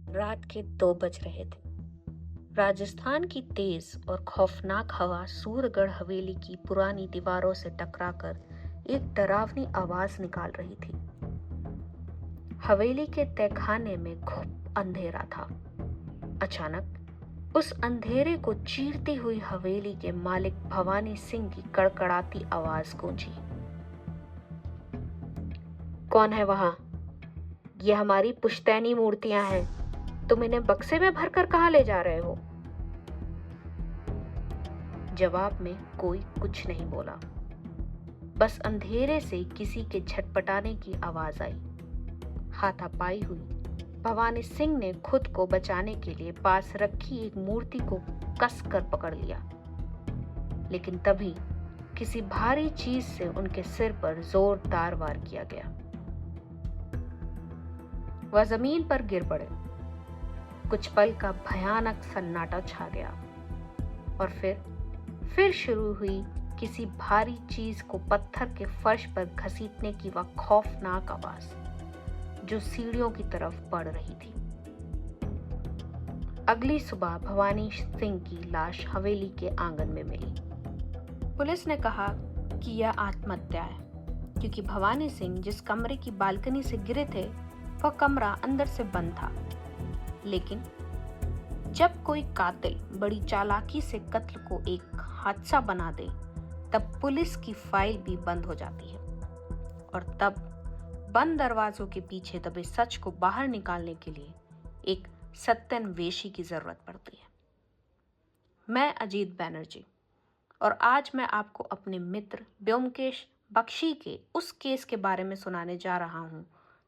रात के 2 बज रहे थे। राजस्थान की तेज और खौफनाक हवा सूरगढ़ हवेली की पुरानी दीवारों से टकराकर एक डरावनी आवाज निकाल रही थी। हवेली के तहखाने में घुप अंधेरा था। अचानक उस अंधेरे को चीरती हुई हवेली के मालिक भवानी सिंह की कड़कड़ाती आवाज गूंजी। कौन है वहां? ये हमारी पुश्तैनी मूर्तियां हैं। तुम इन्हें बक्से में भरकर कहां ले जा रहे हो? जवाब में कोई कुछ नहीं बोला। बस अंधेरे से किसी के झटपटाने की आवाज आई। हाथापाई हुई। भवानी सिंह ने खुद को बचाने के लिए पास रखी एक मूर्ति को कसकर पकड़ लिया, लेकिन तभी किसी भारी चीज से उनके सिर पर जोरदार वार किया गया। वह जमीन पर गिर पड़े। कुछ पल का भयानक सन्नाटा छा गया और फिर शुरू हुई किसी भारी चीज को पत्थर के फर्श पर घसीटने की वह खौफनाक आवाज, जो सीढ़ियों की तरफ बढ़ रही थी। अगली सुबह भवानी सिंह की लाश हवेली के आंगन में मिली। पुलिस ने कहा कि यह आत्महत्या है, क्योंकि भवानी सिंह जिस कमरे की बालकनी से गिरे थे वह कमरा अंदर से बंद था। लेकिन जब कोई कातिल बड़ी चालाकी से कत्ल को एक हादसा बना दे, तब पुलिस की फाइल भी बंद हो जाती है और तब बंद दरवाजों के पीछे दबे सच को बाहर निकालने के लिए एक सत्यान्वेषी की जरूरत पड़ती है। मैं अजीत बैनर्जी और आज मैं आपको अपने मित्र ब्योमकेश बख्शी के उस केस के बारे में सुनाने जा रहा हूं,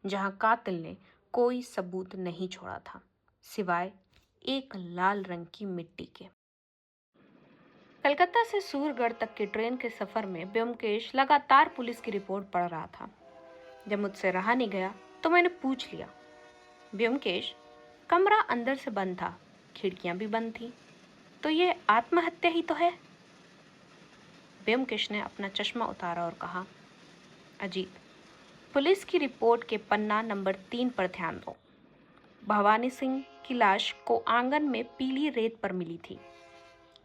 जहां कातिल ने कोई सबूत नहीं छोड़ा था सिवाय एक लाल रंग की मिट्टी के। कलकत्ता से सूरगढ़ तक के ट्रेन के सफर में ब्योमकेश लगातार पुलिस की रिपोर्ट पढ़ रहा था। जब मुझसे रहा नहीं गया तो मैंने पूछ लिया, ब्योमकेश, कमरा अंदर से बंद था, खिड़कियां भी बंद थी, तो ये आत्महत्या ही तो है। ब्योमकेश ने अपना चश्मा उतारा और कहा, अजीत, पुलिस की रिपोर्ट के पन्ना नंबर 3 पर ध्यान दो। भवानी सिंह की लाश को आंगन में पीली रेत पर मिली थी,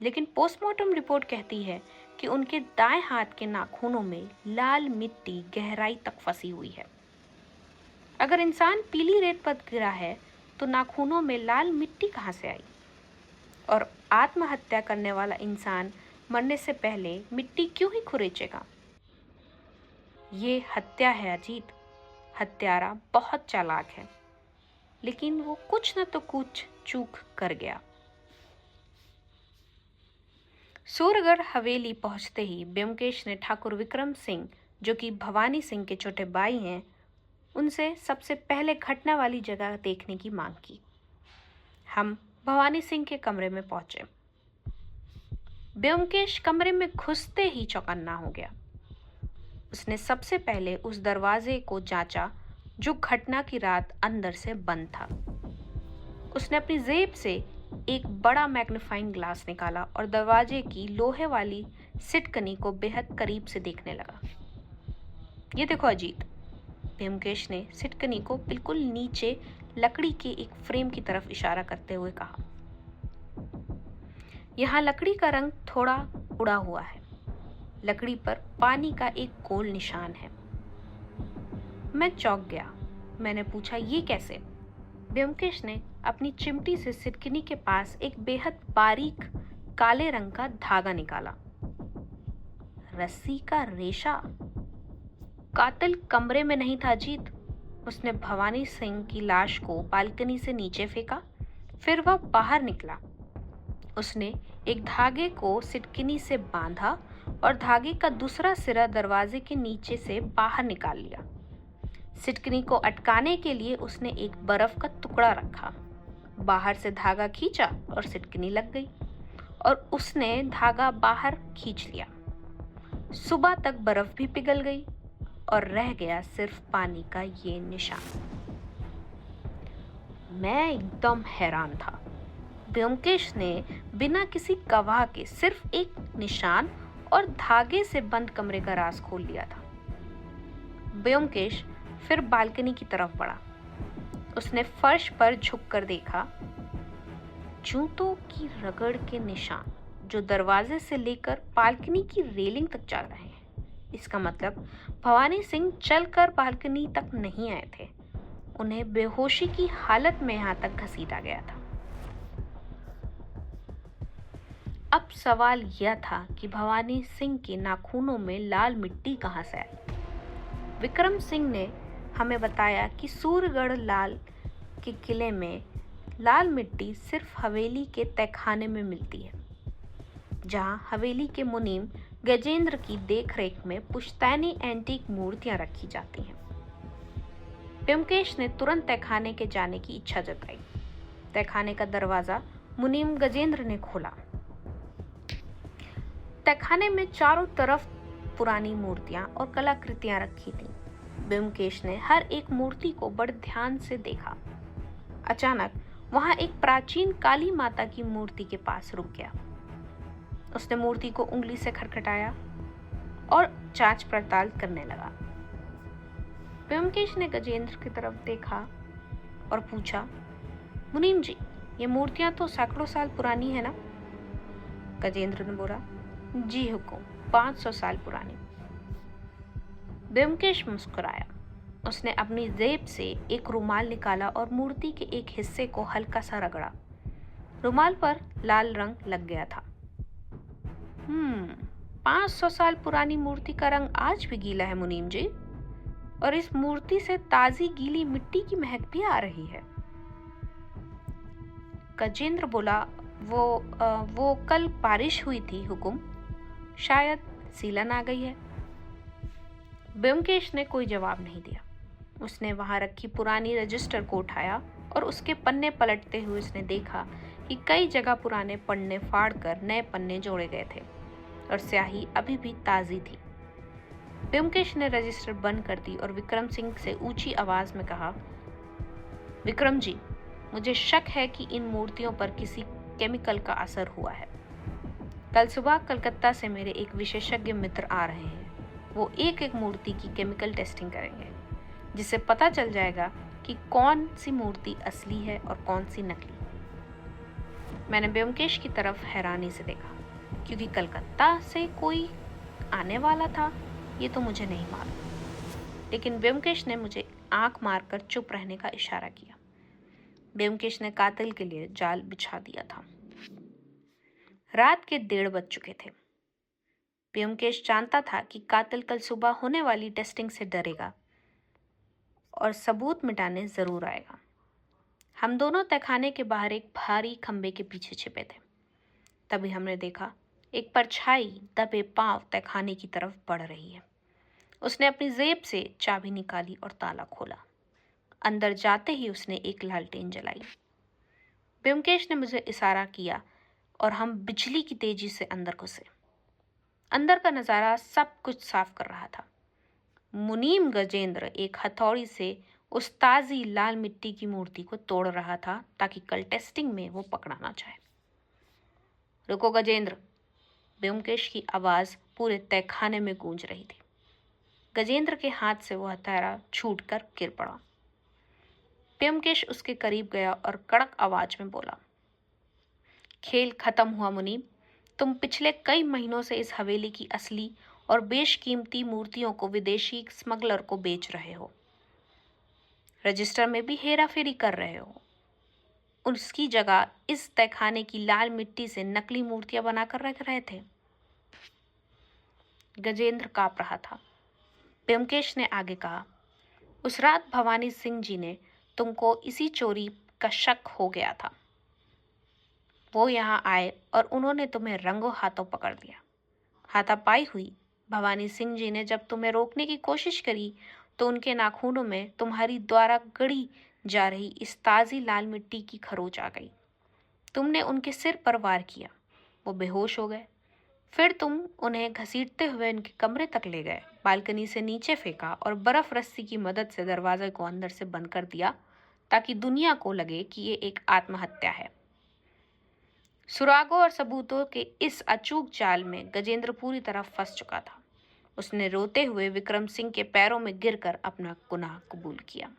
लेकिन पोस्टमार्टम रिपोर्ट कहती है कि उनके दाएं हाथ के नाखूनों में लाल मिट्टी गहराई तक फंसी हुई है। अगर इंसान पीली रेत पर गिरा है तो नाखूनों में लाल मिट्टी कहां से आई? और आत्महत्या करने वाला इंसान मरने से पहले मिट्टी क्यों ही खुरेचेगा? ये हत्या है अजीत। हत्यारा बहुत चालाक है, लेकिन वो कुछ न तो कुछ चूक कर गया। सूरगढ़ हवेली पहुंचते ही ब्योमकेश ने ठाकुर विक्रम सिंह, जो कि भवानी सिंह के छोटे भाई हैं, उनसे सबसे पहले घटना वाली जगह देखने की मांग की। हम भवानी सिंह के कमरे में पहुंचे। ब्योमकेश कमरे में घुसते ही चौकन्ना हो गया। उसने सबसे पहले उस दरवाजे को जांचा जो घटना की रात अंदर से बंद था। उसने अपनी जेब से एक बड़ा मैग्नीफाइंग ग्लास निकाला और दरवाजे की लोहे वाली सिटकनी को बेहद करीब से देखने लगा। ये देखो अजीत, ब्योमकेश ने सिटकनी को बिल्कुल नीचे लकड़ी के एक फ्रेम की तरफ इशारा करते हुए कहा। यहाँ लकड़ी का रंग थोड़ा उड़ा हुआ है। लकड़ी पर पानी का एक गोल निशान है। मैं चौंक गया। मैंने पूछा, ये कैसे? ब्योमकेश ने अपनी चिमटी से सिटकनी के पास एक बेहद बारीक काले रंग का धागा निकाला। रस्सी का रेशा। कातिल कमरे में नहीं था अजीत। उसने भवानी सिंह की लाश को बालकनी से नीचे फेंका, फिर वह बाहर निकला। उसने एक धागे को सिटकनी से बांधा और धागे का दूसरा सिरा दरवाजे के नीचे से बाहर निकाल लिया। सिटकनी को अटकाने के लिए उसने एक बर्फ का टुकड़ा रखा। बाहर से धागा खींचा और सिटकनी लग गई और उसने धागा बाहर खींच लिया। सुबह तक बर्फ भी पिघल गई और रह गया सिर्फ पानी का ये निशान। मैं एकदम हैरान था। ब्योमकेश ने बिना किसी गवाह के सिर्फ एक निशान और धागे से बंद कमरे का राज खोल लिया था। ब्योमकेश फिर बालकनी की तरफ बढ़ा। उसने फर्श पर झुककर देखा। जूतों की रगड़ के निशान जो दरवाजे से लेकर बालकनी की रेलिंग तक जा रहे हैं। इसका मतलब भवानी सिंह चलकर बालकनी तक नहीं आए थे, उन्हें बेहोशी की हालत में यहां तक घसीटा गया था। अब सवाल यह था कि भवानी सिंह के नाखूनों में लाल मिट्टी कहां से आई। विक्रम सिंह ने हमें बताया कि सूरगढ़ लाल के किले में लाल मिट्टी सिर्फ हवेली के तहखाने में मिलती है, जहां हवेली के मुनीम गजेंद्र की देखरेख में पुश्तैनी एंटीक मूर्तियां रखी जाती हैं। ब्योमकेश ने तुरंत तहखाने के जाने की इच्छा जताई। तहखाने का दरवाजा मुनीम गजेंद्र ने खोला। तहखाने में चारों तरफ पुरानी मूर्तियां और कलाकृतियां रखी थीं। ब्योमकेश ने हर एक मूर्ति को बड़े ध्यान से देखा। अचानक वहां एक प्राचीन काली माता की मूर्ति के पास रुक गया। उसने मूर्ति को उंगली से खटखटाया और जांच पड़ताल करने लगा। ब्योमकेश ने गजेंद्र की तरफ देखा और पूछा, मुनीम जी, ये मूर्तियां तो सैकड़ों साल पुरानी है ना? गजेंद्र ने बोला, जी हुकुम, 500 साल पुरानी। ब्योमकेश मुस्कुराया। उसने अपनी जेब से एक रुमाल निकाला और मूर्ति के एक हिस्से को हल्का सा रगड़ा। रुमाल पर लाल रंग लग गया था। 500 साल पुरानी मूर्ति का रंग आज भी गीला है मुनीम जी, और इस मूर्ति से ताजी गीली मिट्टी की महक भी आ रही है। गजेंद्र बोला, वो कल बारिश हुई थी हुकुम, शायद सीलन आ गई है। ब्योमकेश ने कोई जवाब नहीं दिया। उसने वहां रखी पुरानी रजिस्टर को उठाया और उसके पन्ने पलटते हुए उसने देखा कि कई जगह पुराने पन्ने फाड़कर नए पन्ने जोड़े गए थे और स्याही अभी भी ताजी थी। ब्योमकेश ने रजिस्टर बंद कर दी और विक्रम सिंह से ऊंची आवाज में कहा, विक्रम जी, मुझे शक है कि इन मूर्तियों पर किसी केमिकल का असर हुआ है। कल सुबह कलकत्ता से मेरे एक विशेषज्ञ मित्र आ रहे हैं। वो एक एक मूर्ति की केमिकल टेस्टिंग करेंगे, जिससे पता चल जाएगा कि कौन सी मूर्ति असली है और कौन सी नकली। मैंने ब्योमकेश की तरफ हैरानी से देखा, क्योंकि कलकत्ता से कोई आने वाला था ये तो मुझे नहीं मालूम, लेकिन ब्योमकेश ने मुझे आंख मारकर चुप रहने का इशारा किया। ब्योमकेश ने कातिल के लिए जाल बिछा दिया था। रात के 1:30 बज चुके थे। ब्योमकेश जानता था कि कातिल कल सुबह होने वाली टेस्टिंग से डरेगा और सबूत मिटाने जरूर आएगा। हम दोनों तहखाने के बाहर एक भारी खंबे के पीछे छिपे थे। तभी हमने देखा एक परछाई दबे पांव तहखाने की तरफ बढ़ रही है। उसने अपनी जेब से चाबी निकाली और ताला खोला। अंदर जाते ही उसने एक लालटेन जलाई। ब्योमकेश ने मुझे इशारा किया और हम बिजली की तेजी से अंदर घुसे। अंदर का नजारा सब कुछ साफ कर रहा था। मुनीम गजेंद्र एक हथौड़ी से उस ताजी लाल मिट्टी की मूर्ति को तोड़ रहा था ताकि कल टेस्टिंग में वो पकड़ा ना जाए। रुको गजेंद्र, ब्योमकेश की आवाज पूरे तहखाने में गूंज रही थी। गजेंद्र के हाथ से वो हथौड़ा छूटकर गिर पड़ा। ब्योमकेश उसके करीब गया और कड़क आवाज में बोला, खेल खत्म हुआ मुनीम। तुम पिछले कई महीनों से इस हवेली की असली और बेशकीमती मूर्तियों को विदेशी स्मगलर को बेच रहे हो। रजिस्टर में भी हेरा फेरी कर रहे हो। उसकी जगह इस तहखाने की लाल मिट्टी से नकली मूर्तियां बनाकर रख रहे थे। गजेंद्र कांप रहा था। ब्योमकेश ने आगे कहा, उस रात भवानी सिंह जी ने तुमको इसी चोरी का शक हो गया था। वो यहाँ आए और उन्होंने तुम्हें रंगों हाथों पकड़ लिया। हाथापाई हुई। भवानी सिंह जी ने जब तुम्हें रोकने की कोशिश करी तो उनके नाखूनों में तुम्हारी द्वारा गढ़ी जा रही इस ताजी लाल मिट्टी की खरोच आ गई। तुमने उनके सिर पर वार किया। वो बेहोश हो गए। फिर तुम उन्हें घसीटते हुए उनके कमरे तक ले गए, बालकनी से नीचे फेंका और बर्फ रस्सी की मदद से दरवाजे को अंदर से बंद कर दिया ताकि दुनिया को लगे कि ये एक आत्महत्या है। सुरागों और सबूतों के इस अचूक जाल में गजेंद्र पूरी तरह फंस चुका था। उसने रोते हुए विक्रम सिंह के पैरों में गिरकर अपना गुनाह कबूल किया।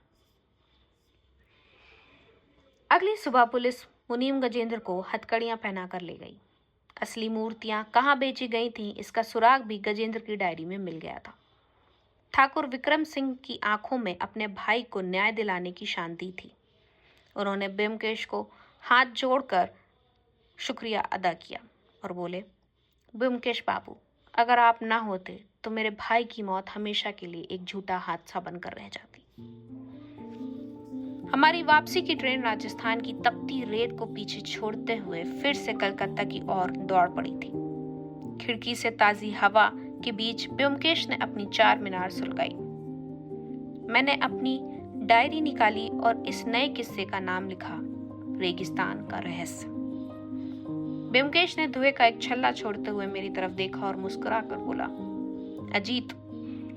अगली सुबह पुलिस मुनीम गजेंद्र को हथकड़ियां पहनाकर ले गई। असली मूर्तियां कहाँ बेची गई थीं, इसका सुराग भी गजेंद्र की डायरी में मिल गया था। ठाकुर विक्रम सिंह की आंखों में अपने भाई को न्याय दिलाने की शांति थी। उन्होंने ब्योमकेश को हाथ जोड़कर शुक्रिया अदा किया और बोले, ब्योमकेश बाबू, अगर आप ना होते तो मेरे भाई की मौत हमेशा के लिए एक झूठा हादसा बनकर रह जाती। हमारी वापसी की ट्रेन राजस्थान की तपती रेत को पीछे छोड़ते हुए फिर से कलकत्ता की ओर दौड़ पड़ी थी। खिड़की से ताजी हवा के बीच ब्योमकेश ने अपनी 4 मीनार सुलगाई। मैंने अपनी डायरी निकाली और इस नए किस्से का नाम लिखा, रेगिस्तान का रहस्य। ब्योमकेश ने धुएं का एक छल्ला छोड़ते हुए मेरी तरफ देखा और मुस्कुराकर बोला, अजीत,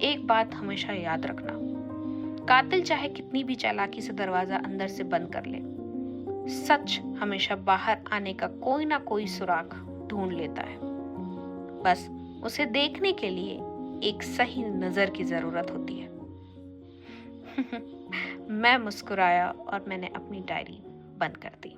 एक बात हमेशा याद रखना, कातिल चाहे कितनी भी चालाकी से दरवाजा अंदर से बंद कर ले, सच हमेशा बाहर आने का कोई ना कोई सुराग ढूंढ लेता है। बस उसे देखने के लिए एक सही नजर की जरूरत होती है। मैं मुस्कुराया और मैंने अपनी डायरी बंद कर दी।